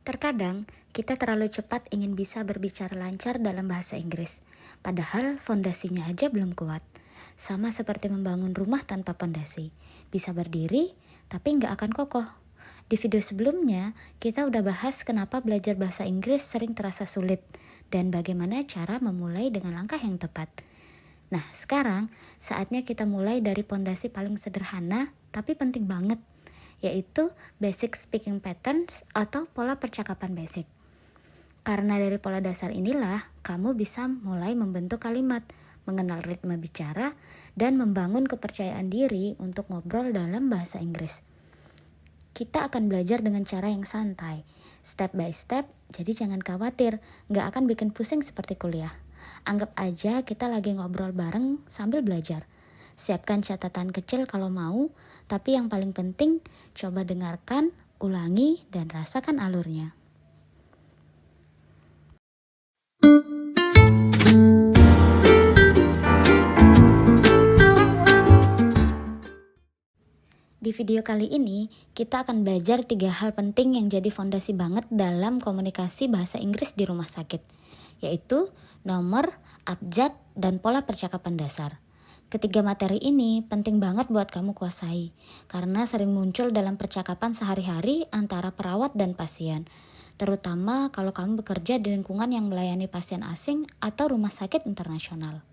Terkadang, kita terlalu cepat ingin bisa berbicara lancar dalam bahasa Inggris, padahal fondasinya aja belum kuat. Sama seperti membangun rumah tanpa fondasi, bisa berdiri, tapi nggak akan kokoh. Di video sebelumnya, kita udah bahas kenapa belajar bahasa Inggris sering terasa sulit, dan bagaimana cara memulai dengan langkah yang tepat. Nah, sekarang saatnya kita mulai dari fondasi paling sederhana, tapi penting banget, yaitu basic speaking patterns atau pola percakapan basic. Karena dari pola dasar inilah, kamu bisa mulai membentuk kalimat, mengenal ritme bicara, dan membangun kepercayaan diri untuk ngobrol dalam bahasa Inggris. Kita akan belajar dengan cara yang santai, step by step, jadi jangan khawatir, nggak akan bikin pusing seperti kuliah. Anggap aja kita lagi ngobrol bareng sambil belajar. Siapkan catatan kecil kalau mau, tapi yang paling penting, coba dengarkan, ulangi, dan rasakan alurnya. Di video kali ini, kita akan belajar 3 hal penting yang jadi fondasi banget dalam komunikasi bahasa Inggris di rumah sakit, yaitu nomor, abjad, dan pola percakapan dasar. Ketiga materi ini penting banget buat kamu kuasai, karena sering muncul dalam percakapan sehari-hari antara perawat dan pasien, terutama kalau kamu bekerja di lingkungan yang melayani pasien asing atau rumah sakit internasional.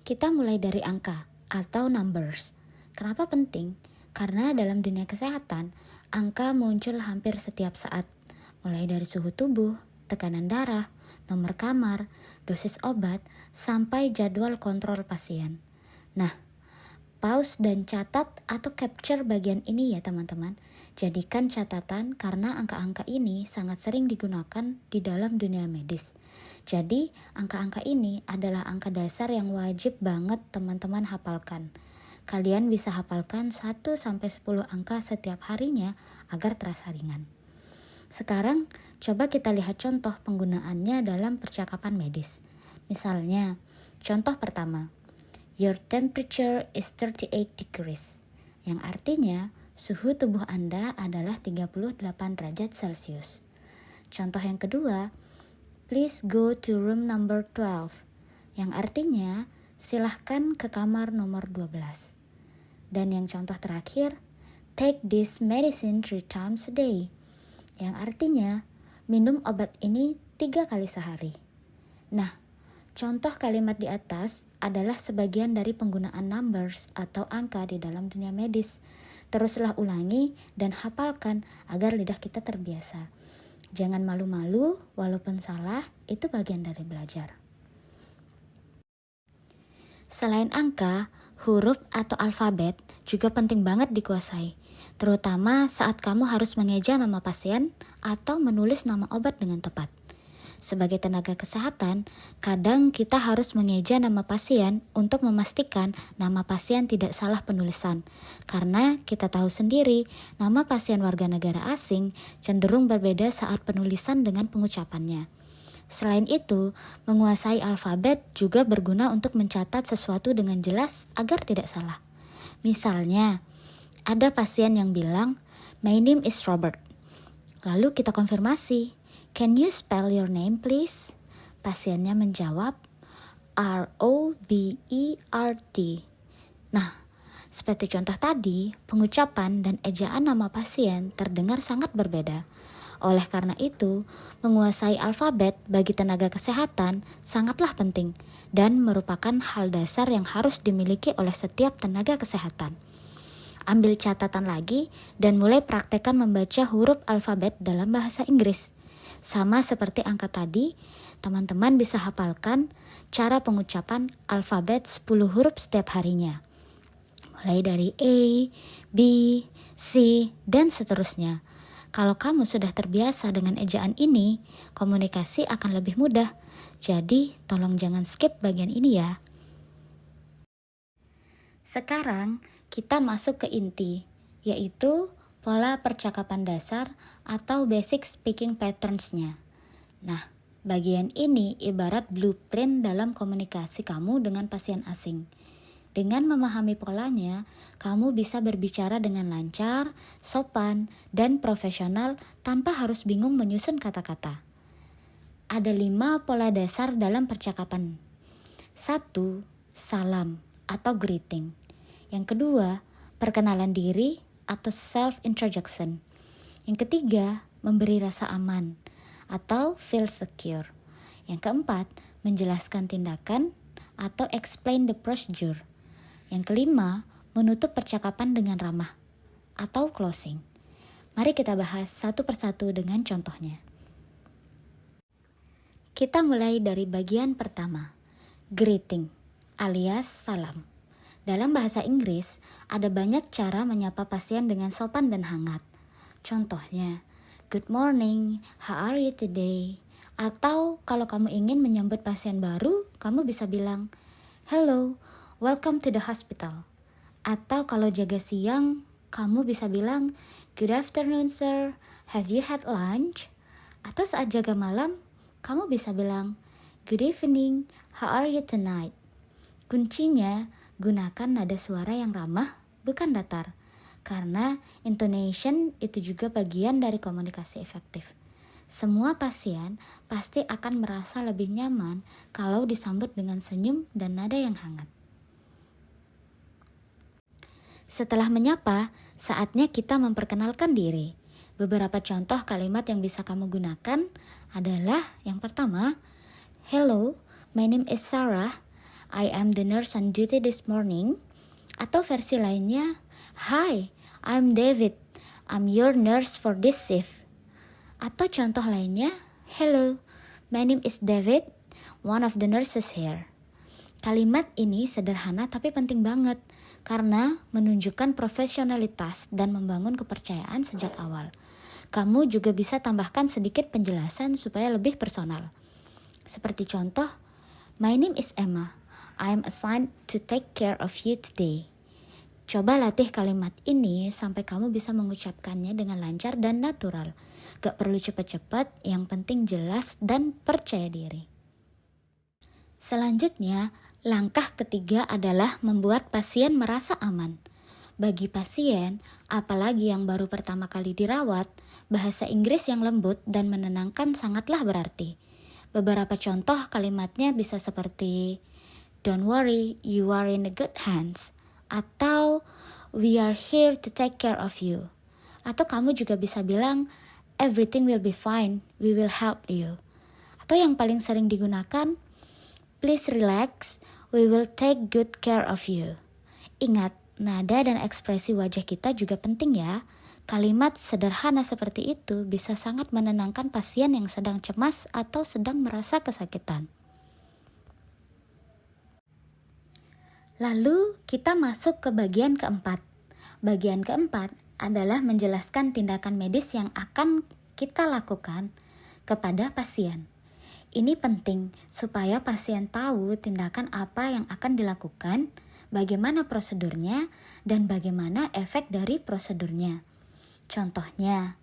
Kita mulai dari angka atau numbers. Kenapa penting? Karena dalam dunia kesehatan, angka muncul hampir setiap saat, mulai dari suhu tubuh, tekanan darah, nomor kamar, dosis obat, sampai jadwal kontrol pasien. Nah, pause dan catat atau capture bagian ini ya teman-teman. Jadikan catatan karena angka-angka ini sangat sering digunakan di dalam dunia medis. Jadi, angka-angka ini adalah angka dasar yang wajib banget teman-teman hafalkan. Kalian bisa hafalkan 1-10 angka setiap harinya agar terasa ringan. Sekarang, coba kita lihat contoh penggunaannya dalam percakapan medis. Misalnya, contoh pertama, your temperature is 38 degrees, yang artinya suhu tubuh Anda adalah 38 derajat Celcius. Contoh yang kedua, please go to room number 12, yang artinya silahkan ke kamar nomor 12. Dan yang contoh terakhir, take this medicine 3 times a day, yang artinya minum obat ini 3 kali sehari. Nah, contoh kalimat di atas adalah sebagian dari penggunaan numbers atau angka di dalam dunia medis. Teruslah ulangi dan hafalkan agar lidah kita terbiasa. Jangan malu-malu, walaupun salah, itu bagian dari belajar. Selain angka, huruf atau alfabet juga penting banget dikuasai, terutama saat kamu harus mengeja nama pasien atau menulis nama obat dengan tepat. Sebagai tenaga kesehatan, kadang kita harus mengeja nama pasien untuk memastikan nama pasien tidak salah penulisan. Karena kita tahu sendiri, nama pasien warga negara asing cenderung berbeda saat penulisan dengan pengucapannya. Selain itu, menguasai alfabet juga berguna untuk mencatat sesuatu dengan jelas agar tidak salah. Misalnya, ada pasien yang bilang, "My name is Robert." Lalu kita konfirmasi, "Can you spell your name please?" Pasiennya menjawab, "Robert." Nah, seperti contoh tadi, pengucapan dan ejaan nama pasien terdengar sangat berbeda. Oleh karena itu, menguasai alfabet bagi tenaga kesehatan sangatlah penting dan merupakan hal dasar yang harus dimiliki oleh setiap tenaga kesehatan. Ambil catatan lagi dan mulai praktekkan membaca huruf alfabet dalam bahasa Inggris. Sama seperti angka tadi, teman-teman bisa hafalkan cara pengucapan alfabet 10 huruf setiap harinya. Mulai dari A, B, C, dan seterusnya. Kalau kamu sudah terbiasa dengan ejaan ini, komunikasi akan lebih mudah. Jadi, tolong jangan skip bagian ini ya. Sekarang, kita masuk ke inti, yaitu pola percakapan dasar atau basic speaking patterns-nya. Nah, bagian ini ibarat blueprint dalam komunikasi kamu dengan pasien asing. Dengan memahami polanya, kamu bisa berbicara dengan lancar, sopan, dan profesional tanpa harus bingung menyusun kata-kata. Ada 5 pola dasar dalam percakapan. 1. Salam atau greeting. Yang kedua, perkenalan diri atau self-introduction. Yang ketiga, memberi rasa aman atau feel secure. Yang keempat, menjelaskan tindakan atau explain the procedure. Yang kelima, menutup percakapan dengan ramah atau closing. Mari kita bahas satu persatu dengan contohnya. Kita mulai dari bagian pertama, greeting alias salam. Dalam bahasa Inggris, ada banyak cara menyapa pasien dengan sopan dan hangat. Contohnya, good morning, how are you today? Atau kalau kamu ingin menyambut pasien baru, kamu bisa bilang, hello, welcome to the hospital. Atau kalau jaga siang, kamu bisa bilang, good afternoon sir, have you had lunch? Atau saat jaga malam, kamu bisa bilang, good evening, how are you tonight? Kuncinya, gunakan nada suara yang ramah, bukan datar. Karena intonation itu juga bagian dari komunikasi efektif. Semua pasien pasti akan merasa lebih nyaman kalau disambut dengan senyum dan nada yang hangat. Setelah menyapa, saatnya kita memperkenalkan diri. Beberapa contoh kalimat yang bisa kamu gunakan adalah yang pertama, hello, my name is Sarah. I am the nurse on duty this morning. Atau versi lainnya, hi, I'm David. I'm your nurse for this shift. Atau contoh lainnya, hello, my name is David, one of the nurses here. Kalimat ini sederhana tapi penting banget karena menunjukkan profesionalitas dan membangun kepercayaan sejak awal. Kamu juga bisa tambahkan sedikit penjelasan supaya lebih personal. Seperti contoh, my name is Emma. I am assigned to take care of you today. Coba latih kalimat ini sampai kamu bisa mengucapkannya dengan lancar dan natural. Gak perlu cepat-cepat, yang penting jelas dan percaya diri. Selanjutnya, langkah ketiga adalah membuat pasien merasa aman. Bagi pasien, apalagi yang baru pertama kali dirawat, bahasa Inggris yang lembut dan menenangkan sangatlah berarti. Beberapa contoh kalimatnya bisa seperti, don't worry, you are in a good hands. Atau, we are here to take care of you. Atau kamu juga bisa bilang, everything will be fine, we will help you. Atau yang paling sering digunakan, please relax, we will take good care of you. Ingat, nada dan ekspresi wajah kita juga penting ya. Kalimat sederhana seperti itu bisa sangat menenangkan pasien yang sedang cemas atau sedang merasa kesakitan. Lalu kita masuk ke bagian keempat. Bagian keempat adalah menjelaskan tindakan medis yang akan kita lakukan kepada pasien. Ini penting supaya pasien tahu tindakan apa yang akan dilakukan, bagaimana prosedurnya, dan bagaimana efek dari prosedurnya. Contohnya,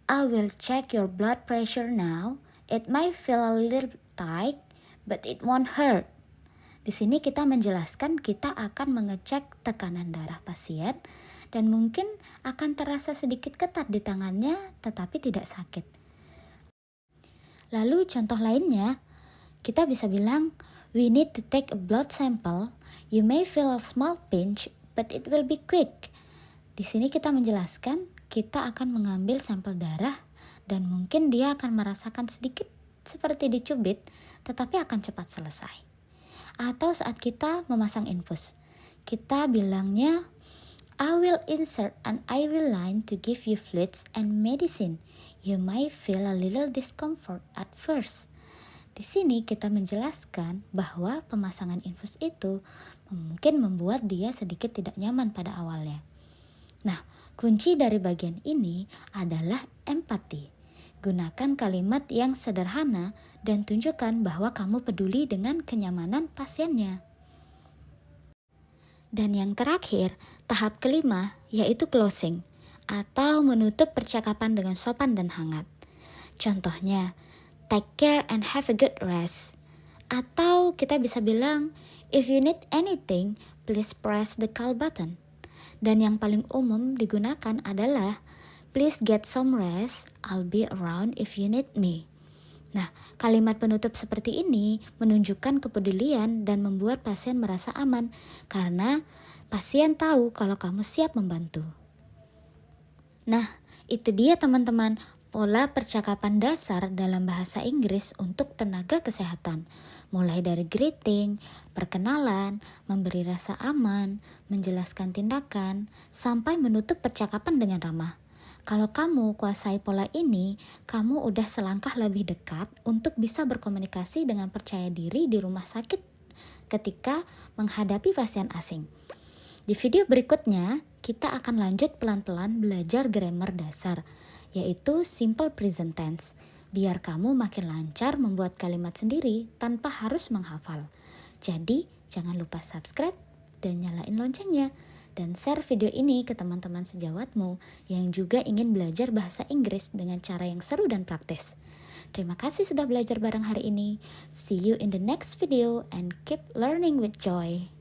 I will check your blood pressure now. It might feel a little tight, but it won't hurt. Di sini kita menjelaskan kita akan mengecek tekanan darah pasien dan mungkin akan terasa sedikit ketat di tangannya tetapi tidak sakit. Lalu contoh lainnya, kita bisa bilang, we need to take a blood sample. You may feel a small pinch, but it will be quick. Di sini kita menjelaskan kita akan mengambil sampel darah dan mungkin dia akan merasakan sedikit seperti dicubit tetapi akan cepat selesai. Atau saat kita memasang infus, kita bilangnya, I will insert an IV line to give you fluids and medicine. You might feel a little discomfort at first. Di sini kita menjelaskan bahwa pemasangan infus itu mungkin membuat dia sedikit tidak nyaman pada awalnya. Nah, kunci dari bagian ini adalah empati. Gunakan kalimat yang sederhana dan tunjukkan bahwa kamu peduli dengan kenyamanan pasiennya. Dan yang terakhir, tahap kelima, yaitu closing, atau menutup percakapan dengan sopan dan hangat. Contohnya, take care and have a good rest. Atau kita bisa bilang, If you need anything, please press the call button. Dan yang paling umum digunakan adalah please get some rest, I'll be around if you need me. Nah, kalimat penutup seperti ini menunjukkan kepedulian dan membuat pasien merasa aman karena pasien tahu kalau kamu siap membantu. Nah, itu dia teman-teman, pola percakapan dasar dalam bahasa Inggris untuk tenaga kesehatan. Mulai dari greeting, perkenalan, memberi rasa aman, menjelaskan tindakan, sampai menutup percakapan dengan ramah. Kalau kamu kuasai pola ini, kamu udah selangkah lebih dekat untuk bisa berkomunikasi dengan percaya diri di rumah sakit ketika menghadapi pasien asing. Di video berikutnya, kita akan lanjut pelan-pelan belajar grammar dasar, yaitu simple present tense, biar kamu makin lancar membuat kalimat sendiri tanpa harus menghafal. Jadi, jangan lupa subscribe dan nyalain loncengnya, dan share video ini ke teman-teman sejawatmu yang juga ingin belajar bahasa Inggris dengan cara yang seru dan praktis. Terima kasih sudah belajar bareng hari ini. See you in the next video and keep learning with joy.